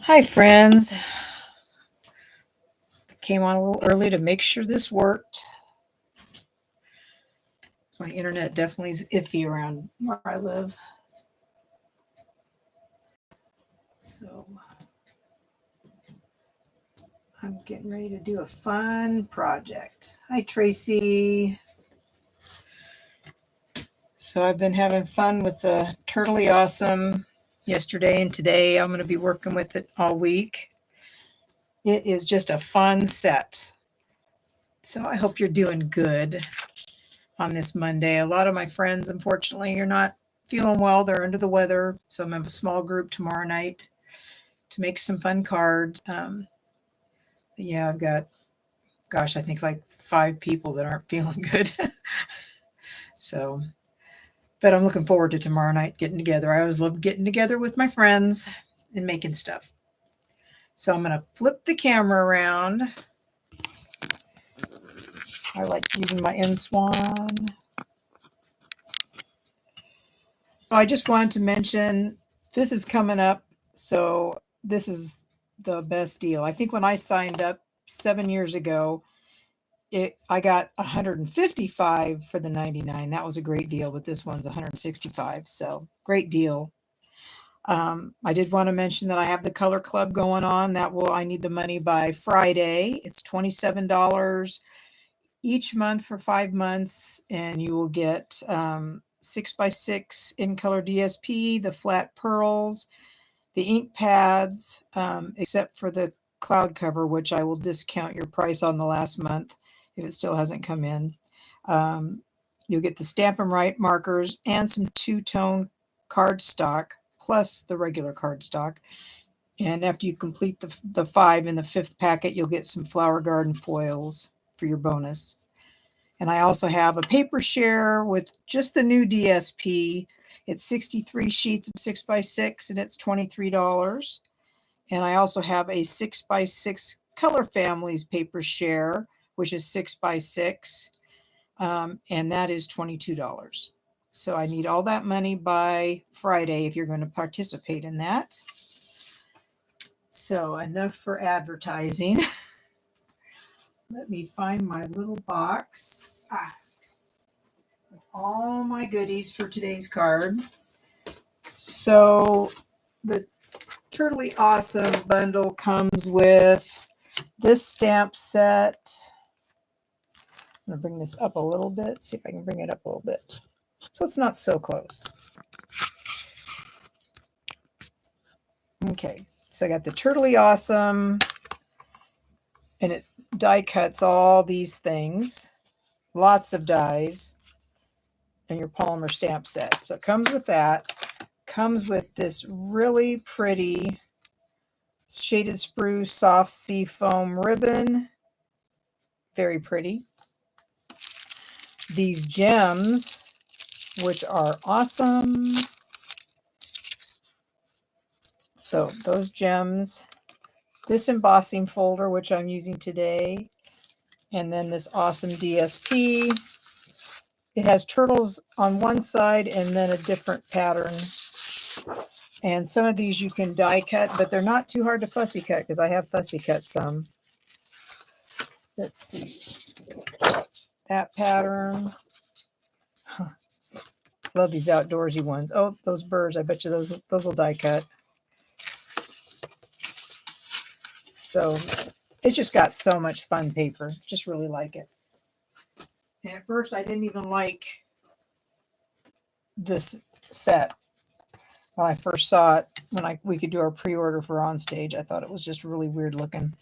Hi, friends. Came on a little early to make sure this worked. My internet definitely is iffy around where I live. So I'm getting ready to do a fun project. Hi, Tracy. So I've been having fun with the Turtley Awesome yesterday and today. I'm going to be working with it all week. It is just a fun set. So I hope you're doing good on this Monday. A lot of my friends, unfortunately, are not feeling well. They're under the weather. So I'm going to have a small group tomorrow night to make some fun cards. Yeah, I've got, gosh, I think like 5 people that aren't feeling good. So, but I'm looking forward to tomorrow night getting together. I always love getting together with my friends and making stuff. So I'm going to flip the camera around. I like using my N Swan. So I just wanted to mention this is coming up. So this is the best deal. I think when I signed up 7 years ago, I got 155 for the 99. That was a great deal, but this one's 165. So great deal. I did want to mention that I have the color club going on. I need the money by Friday. It's $27 each month for 5 months, and you will get 6x6 in color DSP, the flat pearls, the ink pads, except for the cloud cover, which I will discount your price on the last month if it still hasn't come in. You'll get the Stamp 'em Right markers and some two-tone cardstock plus the regular cardstock. And after you complete the 5 in the 5th packet, you'll get some Flower Garden foils for your bonus. And I also have a paper share with just the new DSP. It's 63 sheets of 6x6 and it's $23. And I also have a 6x6 Color Families paper share, which is 6x6. And that is $22. So I need all that money by Friday if you're going to participate in that. So enough for advertising. Let me find my little box. All my goodies for today's card. So the Turtley Awesome bundle comes with this stamp set. I'm going to bring this up a little bit, see if I can bring it up a little bit. So it's not so close. Okay, so I got the Turtley Awesome, and it die cuts all these things. Lots of dies, and your polymer stamp set. So it comes with that. Comes with this really pretty shaded spruce soft sea foam ribbon. Very pretty. These gems, which are awesome. So those gems, this embossing folder, which I'm using today, and then this awesome DSP. It has turtles on one side and then a different pattern. And some of these you can die cut, but they're not too hard to fussy cut because I have fussy cut some. Let's see. That pattern. Love these outdoorsy ones. Oh, those birds. I bet you those will die cut. So it's just got so much fun paper. Just really like it. And at first I didn't even like this set. When I first saw it, when we could do our pre-order for On Stage, I thought it was just really weird looking.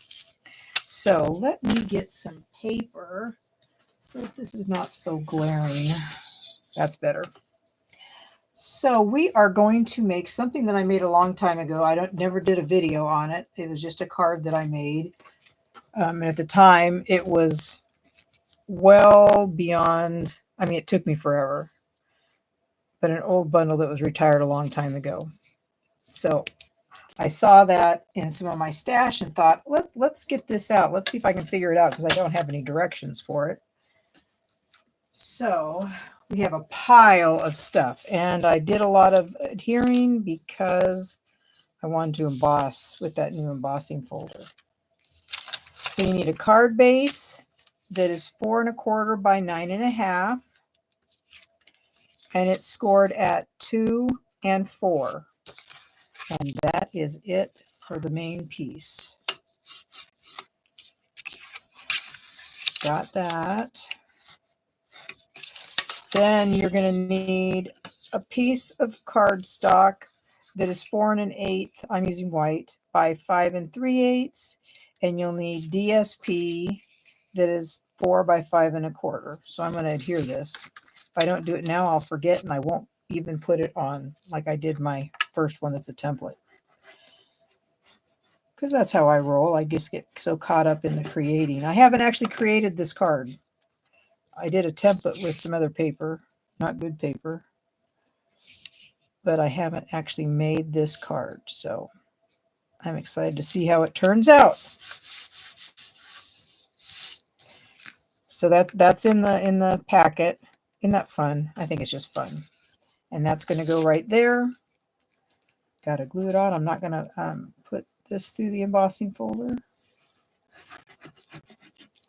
So let me get some paper so this is not so glaring. That's better. So we are going to make something that I made a long time ago. I never did a video on it. It was just a card that I made. And at the time, it was well beyond, I mean, it took me forever, but an old bundle that was retired a long time ago. So I saw that in some of my stash and thought, let's get this out. Let's see if I can figure it out because I don't have any directions for it. So we have a pile of stuff, and I did a lot of adhering because I wanted to emboss with that new embossing folder. So you need a card base that is 4 1/4 by 9 1/2, and it's scored at 2 and 4. And that is it for the main piece. Got that. Then you're going to need a piece of cardstock that is 4 1/8. I'm using white by 5 3/8, and you'll need DSP that is 4 by 5 1/4. So I'm going to adhere this. If I don't do it now, I'll forget, and I won't even put it on like I did my first one that's a template. Because that's how I roll. I just get so caught up in the creating. I haven't actually created this card. I did a template with some other paper, not good paper, but I haven't actually made this card. So I'm excited to see how it turns out. So that's in the packet. Isn't that fun? I think it's just fun. And that's going to go right there. Got to glue it on. I'm not going to put this through the embossing folder.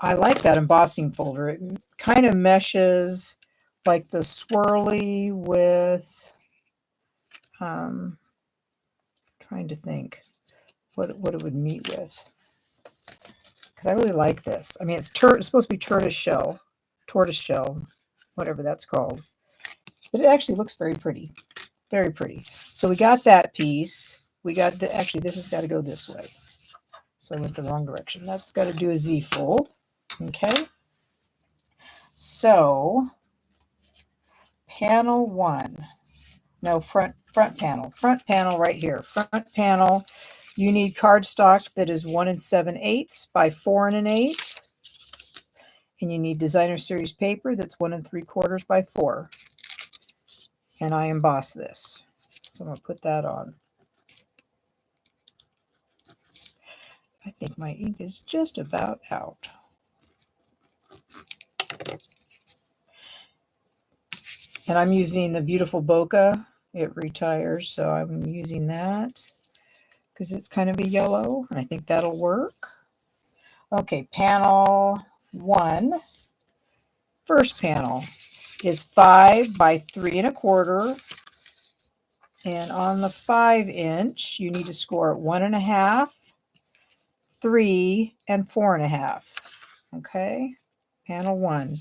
I like that embossing folder. It kind of meshes like the swirly with, trying to think what it would meet with. Because I really like this. I mean, it's supposed to be tortoise shell, whatever that's called. But it actually looks very pretty. Very pretty. So we got that piece. We got actually this has got to go this way. So I went the wrong direction. That's got to do a Z fold. Okay. So panel 1. No, front panel. Front panel right here. Front panel. You need cardstock that is 1 7/8 by 4 1/8. And you need designer series paper that's 1 3/4 by 4. And I emboss this. So I'm going to put that on. I think my ink is just about out. And I'm using the beautiful bokeh. It retires, so I'm using that because it's kind of a yellow, and I think that'll work. Okay, panel 1. First panel is 5 by 3 1/4. And on the 5-inch, you need to score at 1 1/2, 3, and 4 1/2. Okay, panel 1.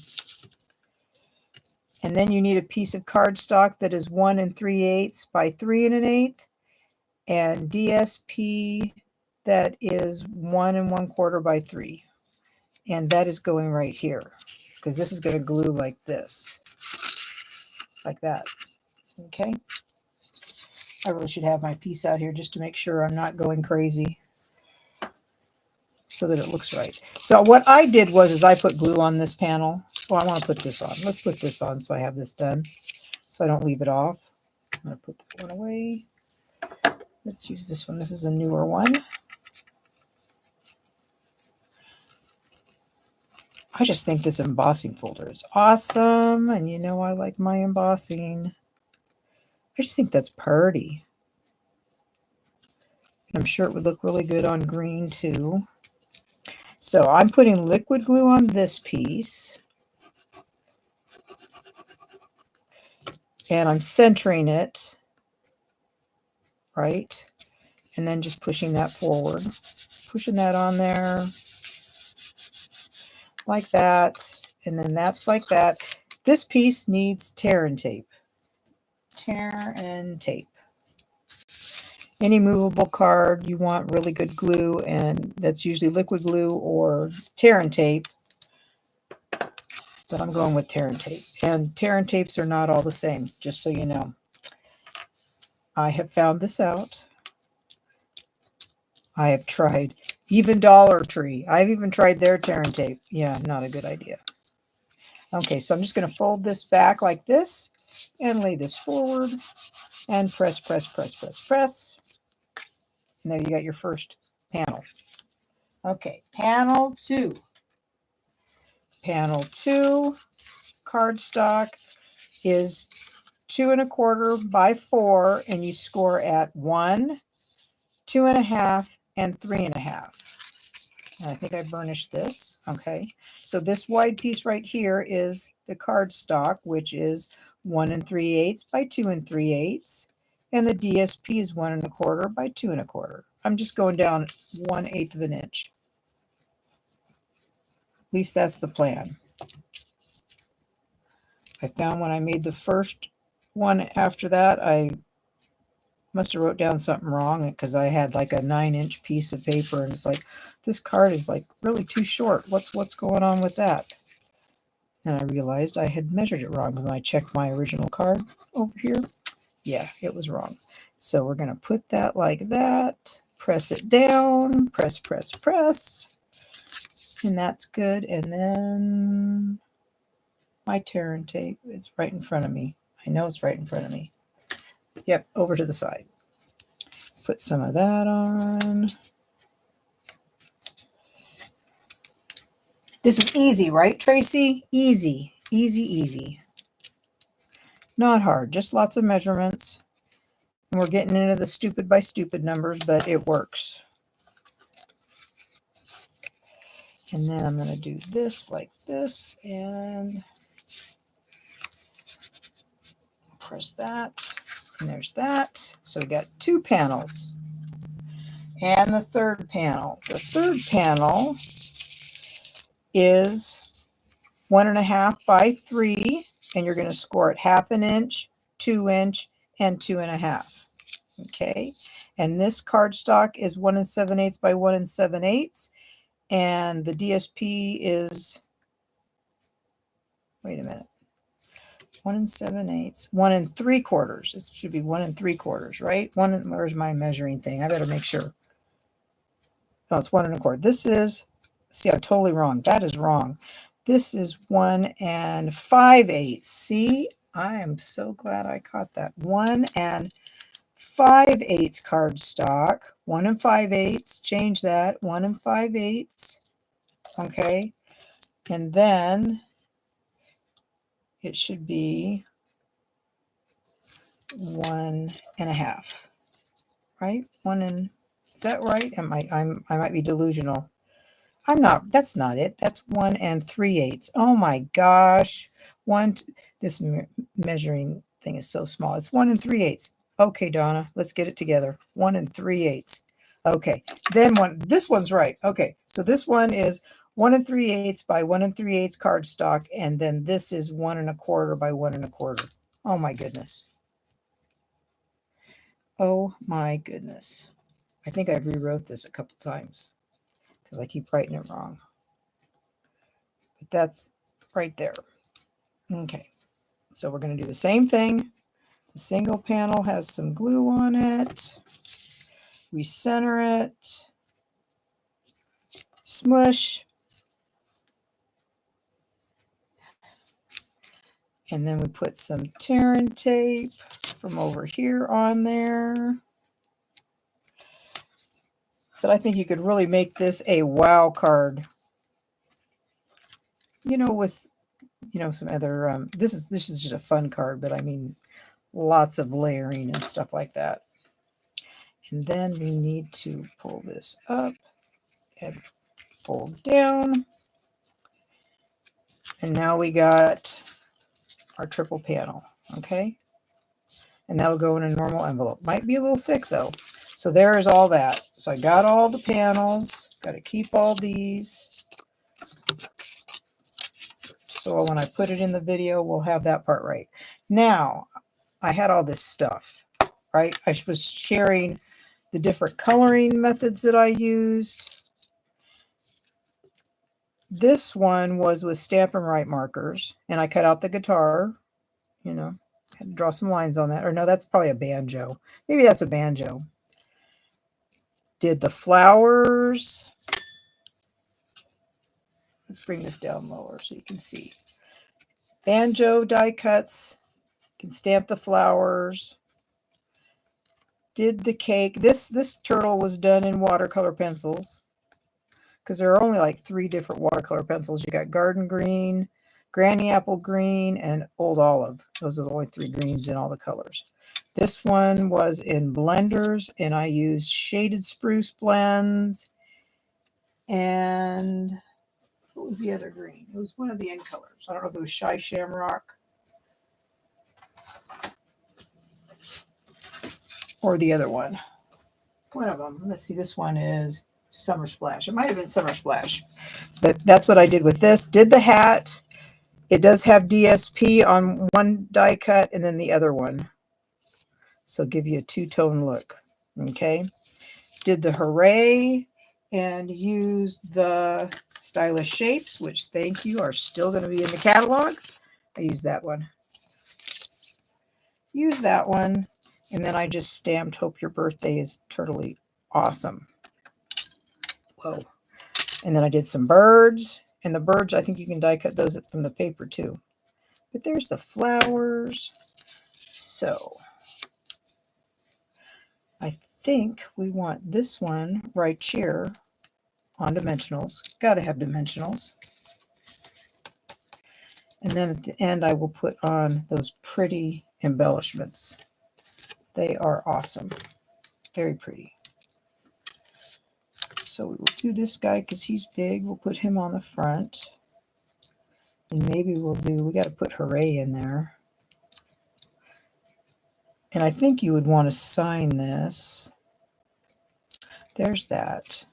And then you need a piece of cardstock that is 1 3/8 by 3 1/8, and DSP that is 1 1/4 by 3. And that is going right here, because this is going to glue like this, like that. Okay. I really should have my piece out here just to make sure I'm not going crazy, so that it looks right. So what I did is I put glue on this panel. Well, I want to put this on. Let's put this on so I have this done, so I don't leave it off. I'm going to put that one away. Let's use this one. This is a newer one. I just think this embossing folder is awesome, and you know I like my embossing. I just think that's pretty. And I'm sure it would look really good on green too. So I'm putting liquid glue on this piece. And I'm centering it, right? And then just pushing that forward. Pushing that on there. Like that. And then that's like that. This piece needs tear and tape. Tear and tape. Any movable card, you want really good glue, and that's usually liquid glue or tear and tape. But I'm going with tear and tape. And tear and tapes are not all the same, just so you know. I have found this out. I have tried. Even Dollar Tree. I've even tried their tear and tape. Yeah, not a good idea. Okay, so I'm just going to fold this back like this and lay this forward and press, press, press, press, press. And there you got your first panel. Okay, panel 2. Panel 2 cardstock is 2 1/4 by 4, and you score at 1, 2.5, and 3.5. And I think I burnished this. Okay, so this wide piece right here is the cardstock, which is 1 3/8 by 2 3/8, and the DSP is 1 1/4 by 2 1/4. I'm just going down 1/8 of an inch. At least that's the plan. I found when I made the first one after that, I must have wrote down something wrong because I had like a 9-inch piece of paper, and it's like, this card is like really too short. What's going on with that? And I realized I had measured it wrong when I checked my original card over here. Yeah, it was wrong. So we're going to put that like that, press it down, press, press, press, and that's good. And then my tear and tape is right in front of me. I know it's right in front of me. Yep, over to the side. Put some of that on. This is easy, right, Tracy? Easy, easy, easy. Not hard, just lots of measurements. And we're getting into the stupid by stupid numbers, but it works. And then I'm going to do this like this and press that. And there's that. So we got 2 panels. And the third panel. The third panel is 1 1/2 by 3. And you're going to score it 1/2 inch, 2 inch, and 2 1/2. Okay. And this cardstock is 1 7/8 by 1 7/8. And the DSP is, wait a minute, 1 7/8, 1 3/4. This should be 1 3/4, right? Where's my measuring thing? I better make sure. No, it's 1 1/4. This is, see, I'm totally wrong. That is wrong. This is 1 5/8. See, I am so glad I caught that. 1 5/8 cardstock. 1 5/8. Change that. 1 5/8. Okay. And then it should be 1 1/2, right? Is that right? I might be delusional. I'm not, that's not it. That's 1 3/8. Oh my gosh. This measuring thing is so small. It's 1 3/8. Okay, Donna, let's get it together. 1 3/8. Okay, then this one's right. Okay, so this one is 1 3/8 by 1 3/8 cardstock, and then this is 1 1/4 by 1 1/4. Oh my goodness. Oh my goodness. I think I've rewrote this a couple times because I keep writing it wrong. But that's right there. Okay, so we're going to do the same thing. The single panel has some glue on it. We center it. Smush. And then we put some tear and tape from over here on there. But I think you could really make this a wow card. You know, with, you know, some other, this is just a fun card, but I mean, lots of layering and stuff like that. And then we need to pull this up and fold down. And now we got our triple panel, okay? And that'll go in a normal envelope. Might be a little thick though. So there is all that. So I got all the panels, got to keep all these. So when I put it in the video, we'll have that part right. Now, I had all this stuff, right? I was sharing the different coloring methods that I used. This one was with Stampin' Write markers, and I cut out the guitar, you know, had to draw some lines on that. Or no, that's probably a banjo. Maybe that's a banjo. Did the flowers. Let's bring this down lower so you can see. Banjo die cuts. You can stamp the flowers. Did the cake. This turtle was done in watercolor pencils, because there are only like 3 different watercolor pencils. You got garden green, granny apple green, and old olive. Those are the only 3 greens in all the colors. This one was in blenders, and I used shaded spruce blends. And what was the other green? It was one of the end colors. I don't know if it was Shy Shamrock or the other one. One of them. Let's see, this one is Summer Splash. It might have been Summer Splash. But that's what I did with this. Did the hat. It does have DSP on one die cut and then the other one. So give you a two-tone look. Okay. Did the Hooray and used the Stylish Shapes, which thank you, are still going to be in the catalog. I used that one. Use that one. And then I just stamped Hope Your Birthday is Totally Awesome. Whoa. And then I did some birds. And the birds, I think you can die cut those from the paper too. But there's the flowers. So I think we want this one right here on dimensionals. Got to have dimensionals. And then at the end, I will put on those pretty embellishments. They are awesome. Very pretty. So we will do this guy because he's big. We'll put him on the front. And maybe we got to put Hooray in there. And I think you would want to sign this. There's that.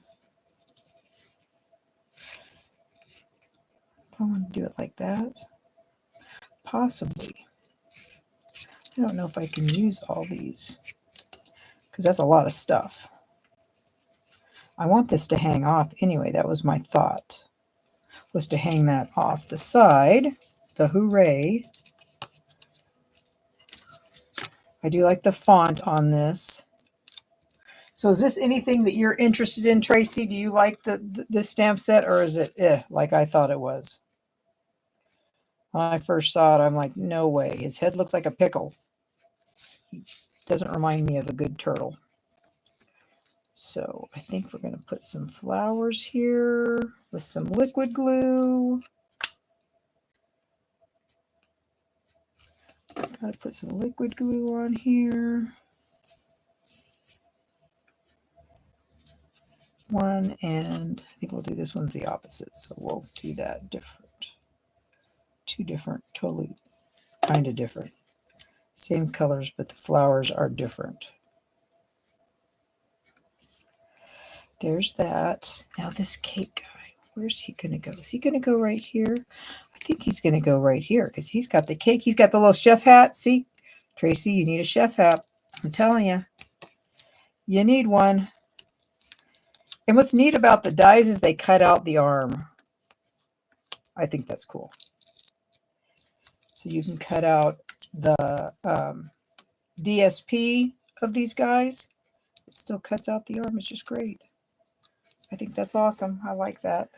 I want to do it like that. Possibly. I don't know if I can use all these because that's a lot of stuff. I want this to hang off anyway. That was my thought, was to hang that off the side, the Hooray. I do like the font on this. So is this anything that you're interested in, Tracy? Do you like the stamp set, or is it like I thought it was? When I first saw it, I'm like, no way. His head looks like a pickle. He doesn't remind me of a good turtle. So I think we're going to put some flowers here with some liquid glue. Got to put some liquid glue on here. One, and I think we'll do this one's the opposite, so we'll do that different. Two different, totally kind of different. Same colors, but the flowers are different. There's that. Now this cake guy, where's he going to go? Is he going to go right here? I think he's going to go right here because he's got the cake. He's got the little chef hat. See, Tracy, you need a chef hat. I'm telling you, you need one. And what's neat about the dies is they cut out the arm. I think that's cool. So you can cut out the DSP of these guys. It still cuts out the arm. It's just great. I think that's awesome. I like that.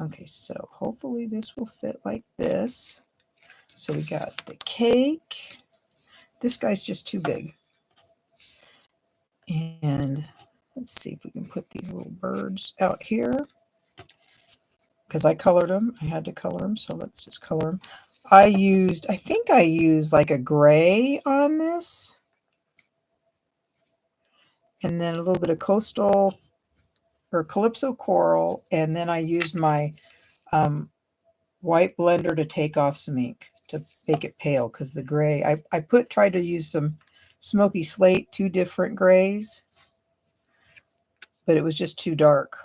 Okay, so hopefully this will fit like this. So we got the cake. This guy's just too big. And let's see if we can put these little birds out here. Because I colored them. I had to color them, so let's just color them. I think I used like a gray on this. And then a little bit of coastal or Calypso Coral. And then I used my white blender to take off some ink to make it pale, because the gray, I tried to use some Smoky Slate, two different grays, but it was just too dark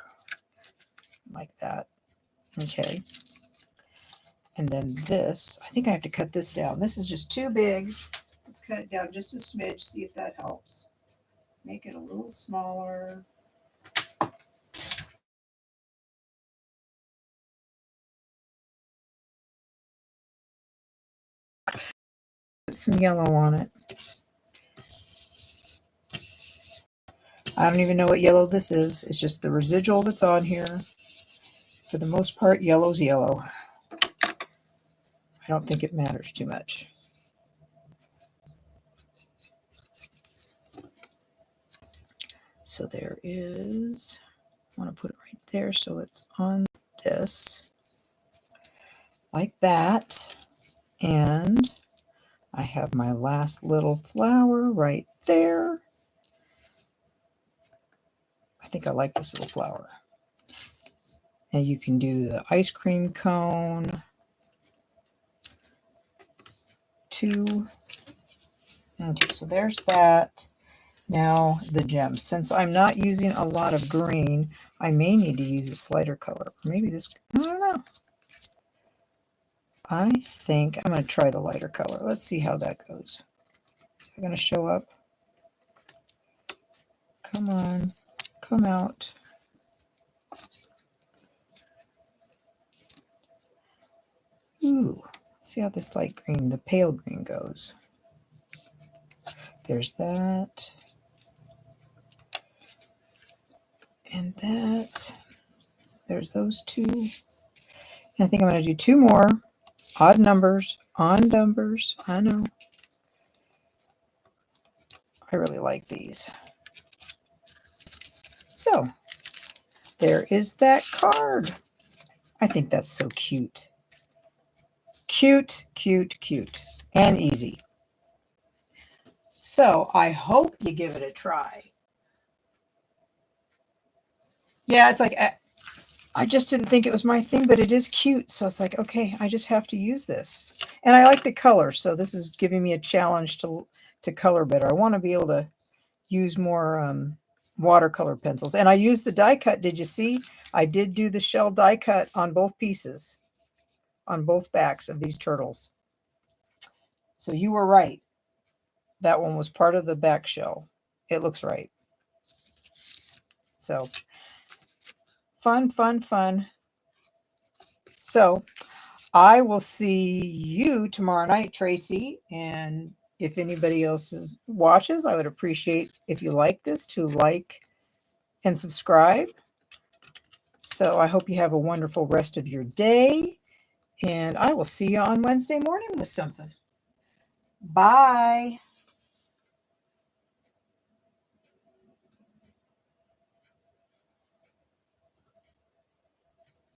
like that. Okay. And then this, I think I have to cut this down. This is just too big. Let's cut it down just a smidge, see if that helps. Make it a little smaller. Put some yellow on it. I don't even know what yellow this is. It's just the residual that's on here. For the most part, yellow's yellow. I don't think it matters too much. So there is, I want to put it right there so it's on this, like that. And I have my last little flower right there. I think I like this little flower. And you can do the ice cream cone. 2. Okay, so there's that. Now the gems. Since I'm not using a lot of green, I may need to use this lighter color. Maybe this, I don't know. I think I'm going to try the lighter color. Let's see how that goes. Is that going to show up? Come on, come out. Ooh, let's see how this light green, the pale green goes. There's that. And that. There's those 2. And I think I'm going to do 2 more. Odd numbers, on numbers. I know. I really like these. So, there is that card. I think that's so cute. Cute, cute, cute. And easy. So, I hope you give it a try. Yeah, it's like, I just didn't think it was my thing, but it is cute. So it's like, okay, I just have to use this. And I like the color, so this is giving me a challenge to color better. I want to be able to use more watercolor pencils. And I used the die cut. Did you see? I did do the shell die cut on both pieces, on both backs of these turtles. So you were right. That one was part of the back shell. It looks right. So fun, fun, fun. So I will see you tomorrow night, Tracy. And if anybody else watches, I would appreciate if you like this to like and subscribe. So I hope you have a wonderful rest of your day. And I will see you on Wednesday morning with something. Bye.